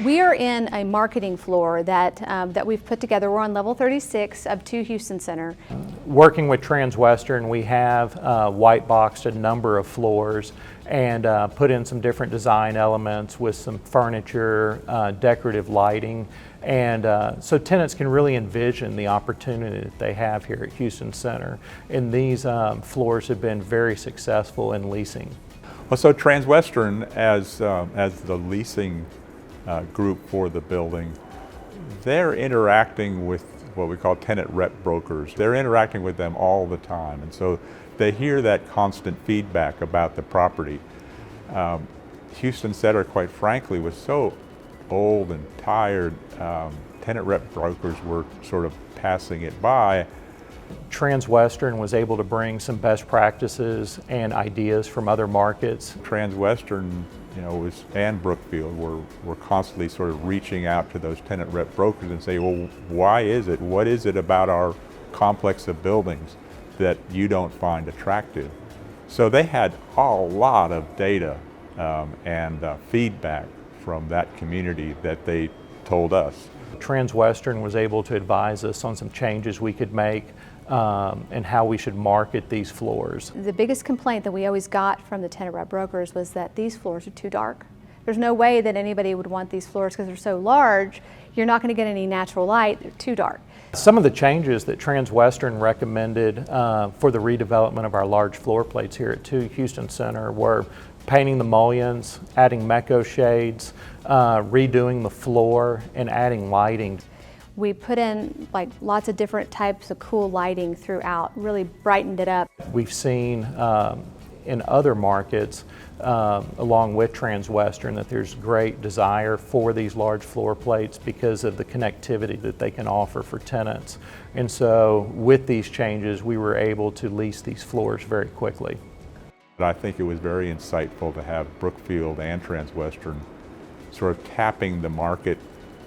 We are in a marketing floor that we've put together. We're on level 36 of 2 Houston Center. Working with Transwestern, we have white boxed a number of floors and put in some different design elements with some furniture, decorative lighting, and so tenants can really envision the opportunity that they have here at Houston Center. And these floors have been very successful in leasing. Well, so Transwestern, as the leasing group for the building, they're interacting with what we call tenant rep brokers. They're interacting with them all the time, and so they hear that constant feedback about the property. Houston Center, quite frankly, was so old and tired, tenant rep brokers were sort of passing it by. Transwestern was able to bring some best practices and ideas from other markets. Transwestern, and Brookfield were constantly sort of reaching out to those tenant rep brokers and say, well, why is it? What is it about our complex of buildings that you don't find attractive? So they had a lot of data and feedback from that community that they told us. Transwestern was able to advise us on some changes we could make and how we should market these floors. The biggest complaint that we always got from the tenant rep brokers was that these floors are too dark. There's no way that anybody would want these floors because they're so large, you're not going to get any natural light, they're too dark. Some of the changes that Transwestern recommended for the redevelopment of our large floor plates here at 2 Houston Center were painting the mullions, adding Mecco shades, redoing the floor, and adding lighting. We put in lots of different types of cool lighting throughout, really brightened it up. We've seen in other markets, along with Transwestern, that there's great desire for these large floor plates because of the connectivity that they can offer for tenants. And so with these changes, we were able to lease these floors very quickly. I think it was very insightful to have Brookfield and Transwestern sort of tapping the market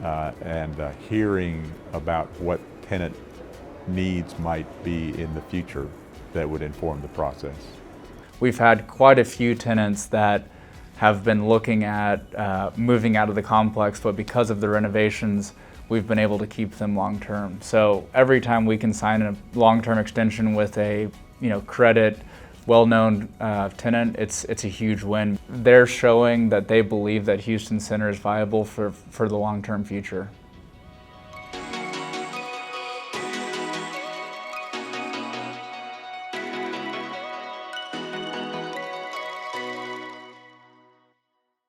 and hearing about what tenant needs might be in the future that would inform the process. We've had quite a few tenants that have been looking at moving out of the complex, but because of the renovations, we've been able to keep them long-term. So every time we can sign a long-term extension with a credit, well-known tenant, it's a huge win. They're showing that they believe that Houston Center is viable for the long-term future.